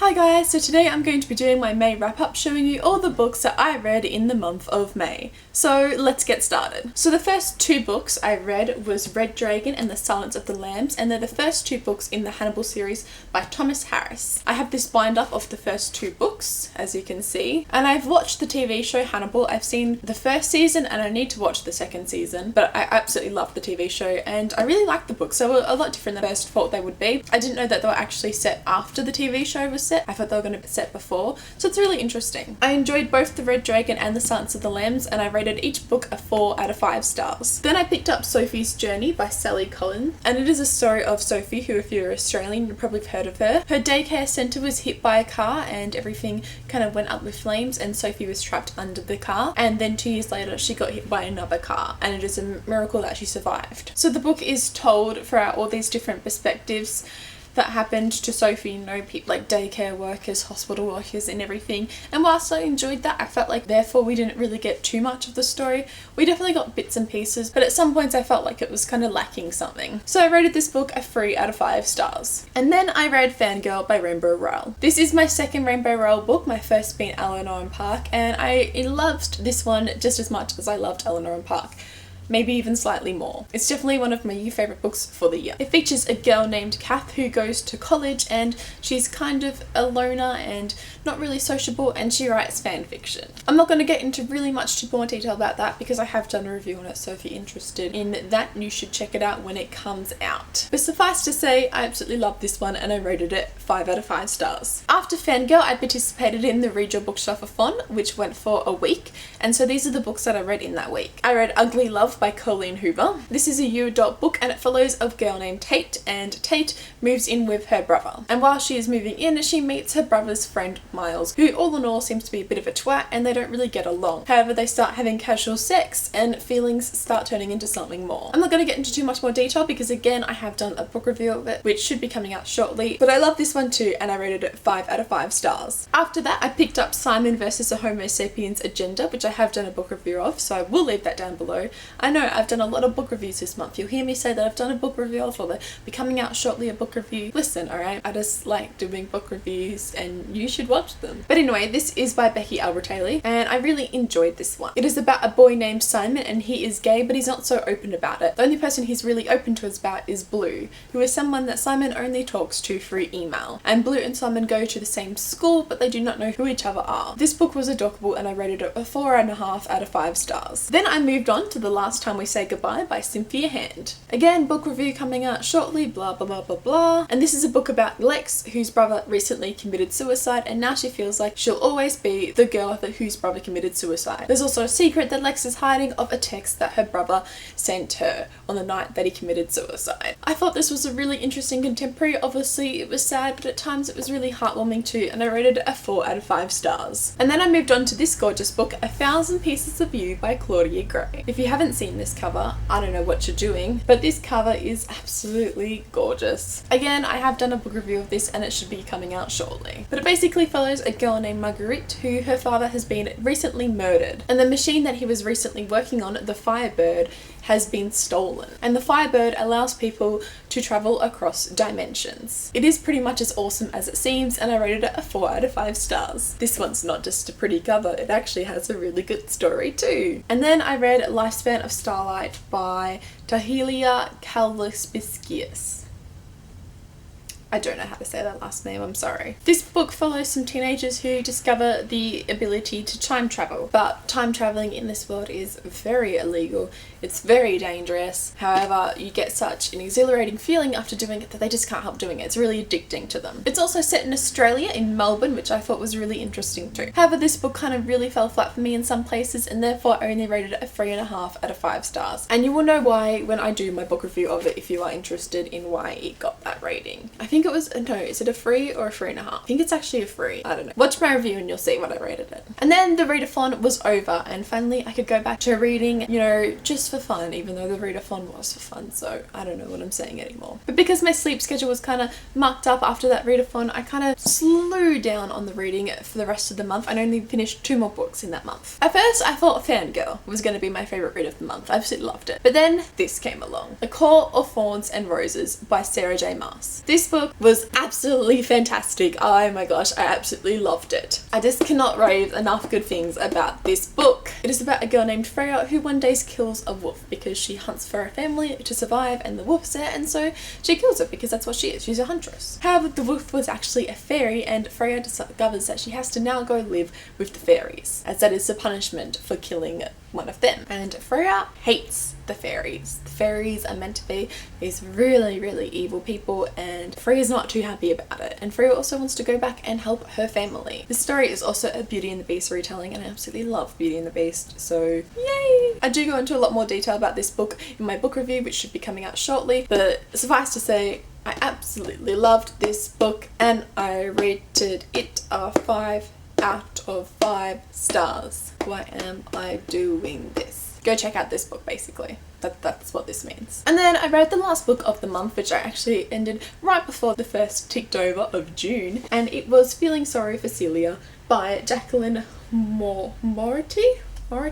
Hi guys, so today I'm going to be doing my May wrap up showing you all the books that I read in the month of May. So let's get started. So the first two books I read was Red Dragon and The Silence of the Lambs, and they're the first two books in the Hannibal series by Thomas Harris. I have this bind up of the first two books, as you can see, and I've watched the TV show Hannibal. I've seen the first season and I need to watch the second season, but I absolutely love the TV show and I really like the books. They were a lot different than I first thought they would be. I didn't know that they were actually set after the TV show was set. I thought they were going to be set before, so it's really interesting. I enjoyed both The Red Dragon and The Silence of the Lambs, and I rated each book a 4 out of 5 stars. Then I picked up Sophie's Journey by Sally Collins, and it is a story of Sophie, who if you're Australian you probably have heard of her. Her daycare centre was hit by a car and everything kind of went up with flames and Sophie was trapped under the car, and then 2 years later she got hit by another car, and it is a miracle that she survived. So the book is told throughout all these different perspectives that happened to Sophie, you know, people like daycare workers, hospital workers and everything. And whilst I enjoyed that, I felt like therefore we didn't really get too much of the story. We definitely got bits and pieces, but at some points I felt like it was kind of lacking something. So I rated this book a 3 out of 5 stars. And then I read Fangirl by Rainbow Rowell. This is my second Rainbow Rowell book, my first being Eleanor and Park, and I loved this one just as much as I loved Eleanor and Park. Maybe even slightly more. It's definitely one of my new favourite books for the year. It features a girl named Kath who goes to college and she's kind of a loner and not really sociable, and she writes fan fiction. I'm not going to get into really much too more detail about that because I have done a review on it, so if you're interested in that you should check it out when it comes out. But suffice to say, I absolutely loved this one and I rated it 5 out of 5 stars. After Fangirl, I participated in the Read Your Bookshelf-a-thon, which went for a week, and so these are the books that I read in that week. I read Ugly Love by Colleen Hoover. This is a young adult book and it follows a girl named Tate, and Tate moves in with her brother. And while she is moving in, she meets her brother's friend Miles, who all in all seems to be a bit of a twat and they don't really get along. However, they start having casual sex and feelings start turning into something more. I'm not going to get into too much more detail because again I have done a book review of it which should be coming out shortly, but I love this one too and I rated it 5 out of 5 stars. After that I picked up Simon vs. the Homo Sapiens Agenda, which I have done a book review of, so I will leave that down below. I know I've done a lot of book reviews this month. You'll hear me say that I've done a book review of, or they'll be coming out shortly a book review. Listen, alright, I just like doing book reviews and you should watch them. But anyway, this is by Becky Albertalli and I really enjoyed this one. It is about a boy named Simon and he is gay, but he's not so open about it. The only person he's really open to us about is Blue, who is someone that Simon only talks to through email. And Blue and Simon go to the same school, but they do not know who each other are. This book was adorable and I rated it a 4.5 out of 5 stars. Then I moved on to The Last Time We Say Goodbye by Cynthia Hand. Again, book review coming out shortly, blah blah blah blah blah. And this is a book about Lex, whose brother recently committed suicide, and now she feels like she'll always be the girl whose brother committed suicide. There's also a secret that Lex is hiding of a text that her brother sent her on the night that he committed suicide. I thought this was a really interesting contemporary. Obviously it was sad, but at times it was really heartwarming too, and I rated it a 4 out of 5 stars. And then I moved on to this gorgeous book, 1,000 Pieces of You by Claudia Gray. If you haven't seen this cover, I don't know what you're doing, but this cover is absolutely gorgeous. Again, I have done a book review of this and it should be coming out shortly. But it basically follows a girl named Marguerite who her father has been recently murdered, and the machine that he was recently working on, the Firebird, has been stolen. And the Firebird allows people to travel across dimensions. It is pretty much as awesome as it seems and I rated it a 4 out of 5 stars. This one's not just a pretty cover, it actually has a really good story too. And then I read Lifespan of Starlight by Tahilia Kallispiskias. I don't know how to say that last name, I'm sorry. This book follows some teenagers who discover the ability to time travel, but time traveling in this world is very illegal. It's very dangerous. However, you get such an exhilarating feeling after doing it that they just can't help doing it. It's really addicting to them. It's also set in Australia, in Melbourne, which I thought was really interesting too. However, this book kind of really fell flat for me in some places and therefore I only rated it a 3.5 out of 5 stars. And you will know why when I do my book review of it if you are interested in why it got that rating. I think it was, no, is it a 3 or a 3.5? I think it's actually a 3. I don't know. Watch my review and you'll see what I rated it. And then the readathon was over and finally I could go back to reading, you know, just for fun, even though the readathon was for fun, so I don't know what I'm saying anymore. But because my sleep schedule was kind of mucked up after that readathon, I kind of slowed down on the reading for the rest of the month and only finished 2 more books in that month. At first I thought Fangirl was going to be my favourite read of the month. I absolutely loved it. But then this came along. A Call of Thorns and Roses by Sarah J Maas. This book was absolutely fantastic. Oh my gosh, I absolutely loved it. I just cannot rave enough good things about this book. It is about a girl named Freya who one day kills a wolf because she hunts for her family to survive, and the wolf's there, and so she kills it because that's what she is. She's a huntress. However, the wolf was actually a fairy, and Freya discovers that she has to now go live with the fairies, as that is the punishment for killing one of them. And Freya hates the fairies. The fairies are meant to be these really, really evil people, and Freya's not too happy about it. And Freya also wants to go back and help her family. This story is also a Beauty and the Beast retelling, and I absolutely love Beauty and the Beast, so yay! I do go into a lot more detail about this book in my book review, which should be coming out shortly, but suffice to say, I absolutely loved this book, and I rated it a 5 out of 5 stars. Why am I doing this? Go check out this book, basically. That's what this means. And then I read the last book of the month, which I actually ended right before the first ticked over of June, and it was Feeling Sorry for Celia by Jacqueline Moretti? I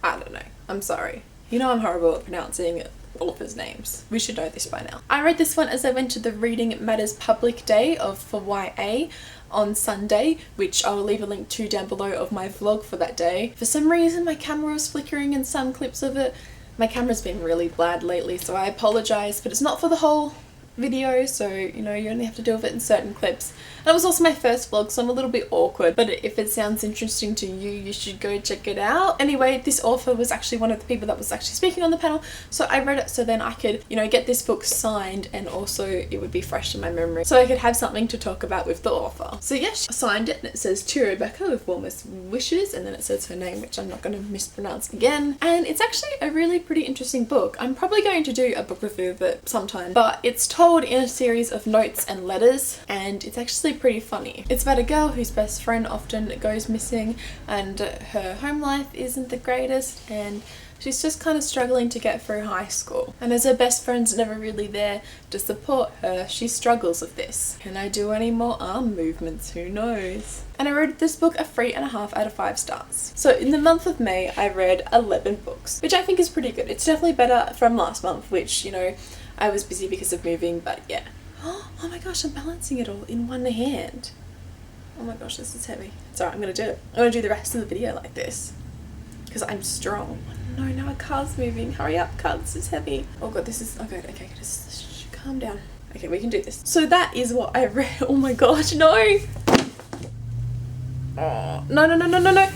don't know. I'm sorry. You know I'm horrible at pronouncing authors' names. We should know this by now. I read this one as I went to the Reading Matters public day for YA on Sunday, which I will leave a link to down below of my vlog for that day. For some reason my camera was flickering in some clips of it. My camera's been really bad lately, so I apologise, but it's not for the whole video, so you know, you only have to deal with it in certain clips. And it was also my first vlog, so I'm a little bit awkward, but if it sounds interesting to you, you should go check it out. Anyway, this author was actually one of the people that was actually speaking on the panel, so I read it so then I could, you know, get this book signed, and also it would be fresh in my memory, so I could have something to talk about with the author. So yes, I signed it, and it says to Rebecca with warmest wishes, and then it says her name, which I'm not going to mispronounce again. And it's actually a really pretty interesting book. I'm probably going to do a book review of it sometime, but it's told in a series of notes and letters, and it's actually pretty funny. It's about a girl whose best friend often goes missing, and her home life isn't the greatest, and she's just kind of struggling to get through high school. And as her best friend's never really there to support her, she struggles with this. Can I do any more arm movements? Who knows? And I rated this book a 3.5 out of 5 stars. So in the month of May, I read 11 books, which I think is pretty good. It's definitely better from last month, which, you know, I was busy because of moving, but yeah. Oh my gosh, I'm balancing it all in one hand. Oh my gosh, this is heavy. It's alright, I'm gonna do it. I'm gonna do the rest of the video like this, because I'm strong. No, now a car's moving. Hurry up, car, this is heavy. Oh god, this is, oh god, okay, just calm down. Okay, we can do this. So that is what I read. Oh my gosh, no! Oh, no.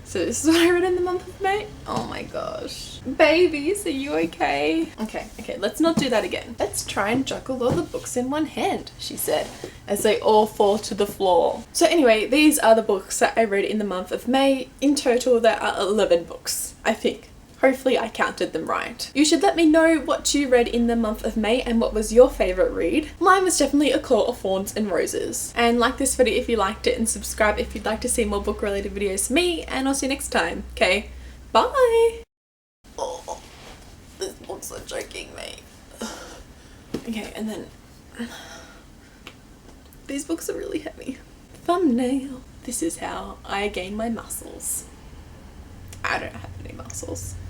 So this is what I read in the month of May. Oh my gosh. Babies, are you okay? Okay, let's not do that again. Let's try and juggle all the books in one hand, she said, as they all fall to the floor. So anyway, these are the books that I read in the month of May. In total, there are 11 books, I think. Hopefully I counted them right. You should let me know what you read in the month of May and what was your favourite read. Mine was definitely A Court of Thorns and Roses. And like this video if you liked it, and subscribe if you'd like to see more book related videos from me, and I'll see you next time. Okay, bye! Oh, this book's are choking me. Okay, and then these books are really heavy. Thumbnail. This is how I gain my muscles. I don't have any muscles.